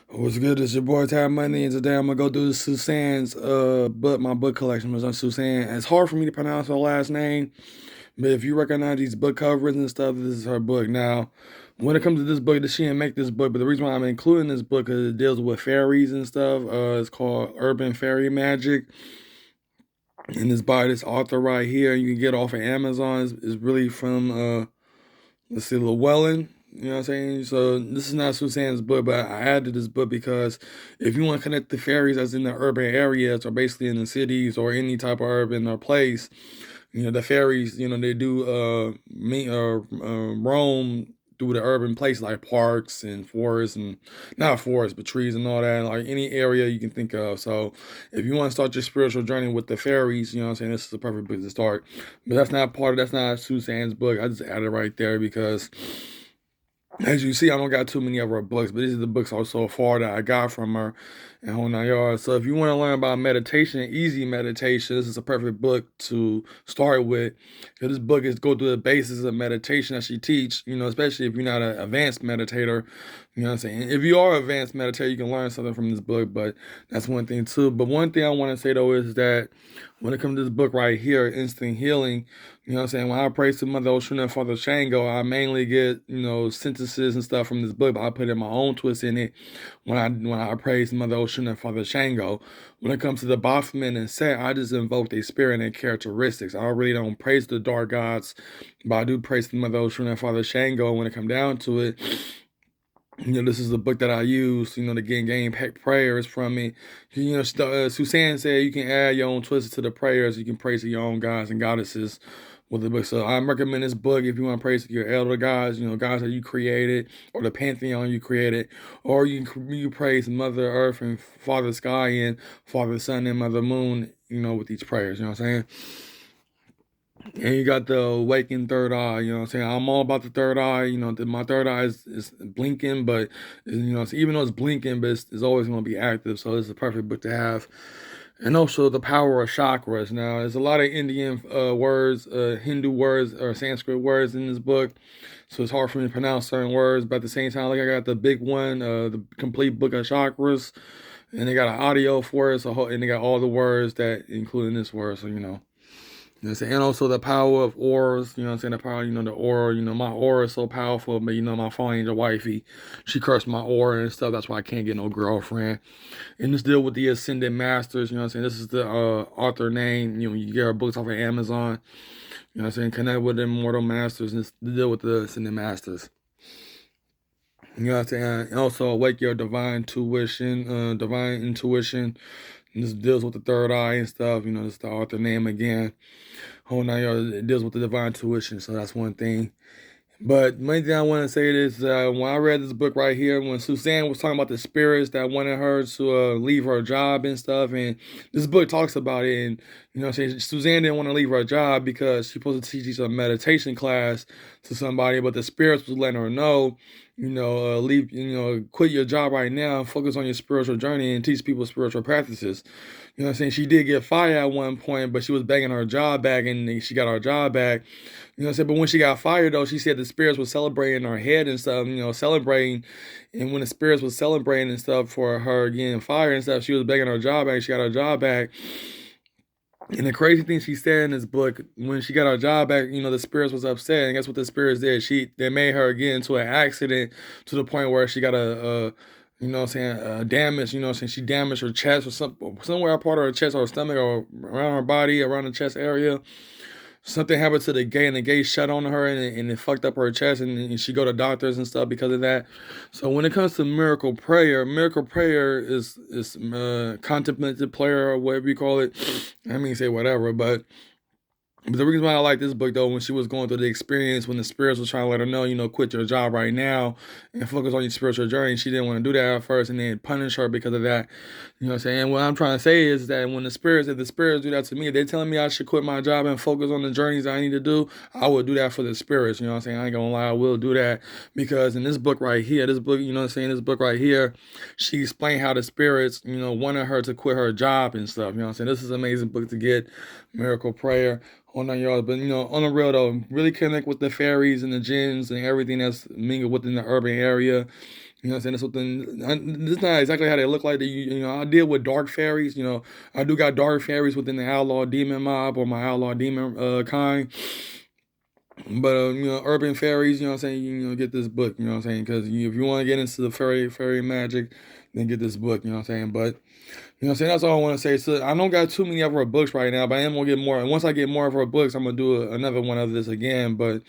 What's good? It's your boy Ty Money, and today I'm gonna go do Suzanne's book, my book collection was on Suzanne. It's hard for me to pronounce her last name, but if you recognize these book covers and stuff, this is her book. Now, when it comes to this book, she didn't make this book, but the reason why I'm including this book is it deals with fairies and stuff. It's called Urban Fairy Magic, and it's by this author right here. You can get it off of Amazon. It's really from let's see, Llewellyn. You know what I'm saying? So this is not Suzanne's book, but I added this book because if you want to connect the fairies that's in the urban areas or basically in the cities or any type of urban or place, the fairies, they do roam through the urban places like parks and forests and not forests but trees and all that, like any area you can think of. So if you want to start your spiritual journey with the fairies, what I'm saying, this is the perfect book to start. But that's not Suzanne's book. I just added it right there because as you see, I don't got too many of her books, but these are the books so far that I got from her and whole nine yards. So if you want to learn about meditation, easy meditation, this is a perfect book to start with. Because this book is go through the basis of meditation that she teach, especially if you're not an advanced meditator. You know what I'm saying? If you are an advanced meditator, you can learn something from this book, but that's one thing too. But one thing I want to say though is that when it comes to this book right here, Instant Healing, you know what I'm saying? When I pray to Mother Oshun and Father Shango, I mainly get, sentences and stuff from this book, but I put in my own twist in it when I praise Mother Oshun and Father Shango. When it comes to the Baphomet and Set, I just invoke their spirit and characteristics. I really don't praise the dark gods, but I do praise the Mother Oshun and Father Shango when it comes down to it. This is the book that I use, to gain prayers from me. Suzanne said you can add your own twist to the prayers. You can pray to your own gods and goddesses with the book. So I recommend this book if you want to pray to your elder gods, gods that you created or the pantheon you created, or you praise Mother Earth and Father Sky and Father Sun and Mother Moon, with these prayers. You know what I'm saying? And you got the awakened third eye, you know what I'm saying? I'm all about the third eye, my third eye is blinking, but, even though it's blinking, but it's always going to be active. So it's a perfect book to have. And also the power of chakras. Now, there's a lot of Indian words, Hindu words, or Sanskrit words in this book. So it's hard for me to pronounce certain words, but at the same time, like I got the big one, the complete book of chakras, and they got an audio for it, and they got all the words that including this word, so you know what I'm saying? And also the power of auras, you know what I'm saying? The power, the aura, my aura is so powerful, but my fallen angel wifey, she cursed my aura and stuff. That's why I can't get no girlfriend. And this deal with the Ascended Masters, you know what I'm saying? This is the author name. You get her books off of Amazon. You know what I'm saying? Connect with the Immortal Masters and this deal with the Ascended Masters. You know what I'm saying? And also awake your divine intuition, And this deals with the third eye and stuff. This is the author name again. Whole nine yards. It deals with the divine tuition, so that's one thing. But main thing I want to say is when I read this book right here, when Suzanne was talking about the spirits that wanted her to leave her job and stuff, and this book talks about it, and Suzanne didn't want to leave her job because she's supposed to teach a meditation class to somebody, but the spirits was letting her know, leave, quit your job right now, focus on your spiritual journey, and teach people spiritual practices. You know what I'm saying? She did get fired at one point, but she was begging her job back, and she got her job back. You know what I'm saying? But when she got fired, though, she said the spirits were celebrating her head and stuff, celebrating. And when the spirits was celebrating and stuff for her getting fired and stuff, she was begging her job back. She got her job back. And the crazy thing she said in this book, when she got her job back, the spirits was upset. And guess what the spirits did? They made her get into an accident to the point where she got damage, she damaged her chest or somewhere part of her chest or her stomach or around her body, around the chest area. Something happened to the gate and the gate shut on her and it fucked up her chest and she go to doctors and stuff because of that. So when it comes to miracle prayer is contemplative prayer or whatever you call it. I mean, say whatever, but the reason why I like this book, though, when she was going through the experience, when the spirits was trying to let her know, quit your job right now and focus on your spiritual journey, she didn't want to do that at first and then punish her because of that. You know what I'm saying? And what I'm trying to say is that when if the spirits do that to me, they're telling me I should quit my job and focus on the journeys I need to do, I would do that for the spirits. You know what I'm saying? I ain't gonna lie, I will do that because in this book right here, this book right here, she explained how the spirits, wanted her to quit her job and stuff. You know what I'm saying? This is an amazing book to get, Miracle Prayer. On that yard, but on the real though, really connect with the fairies and the jinns and everything that's mingled within the urban area. You know what I'm saying? That's something. This is not exactly how they look like. You know, I deal with dark fairies. You know, I do got dark fairies within the outlaw demon mob or my outlaw demon kind. But you know, urban fairies. You know what I'm saying? You know, get this book. You know what I'm saying? Because if you want to get into the fairy magic, then get this book. You know what I'm saying? But you know what I'm saying? That's all I want to say. So I don't got too many of her books right now, but I am gonna get more. And once I get more of her books, I'm gonna do another one of this again. But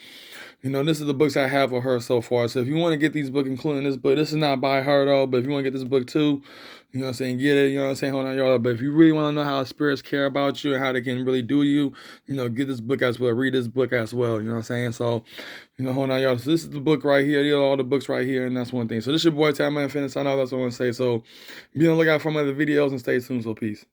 you know, this is the books I have of her so far. So if you want to get these books, including this book, this is not by her though, but if you want to get this book too, you know what I'm saying, get it, you know what I'm saying, hold on, y'all. But if you really want to know how spirits care about you and how they can really do you, you know, get this book as well, read this book as well, you know what I'm saying? So, you know, hold on, y'all. So this is the book right here. These are all the books right here, and that's one thing. So this is your boy, Time Man Fitness. I know that's what I want to say. So be on the lookout for my other videos and stay tuned. So peace.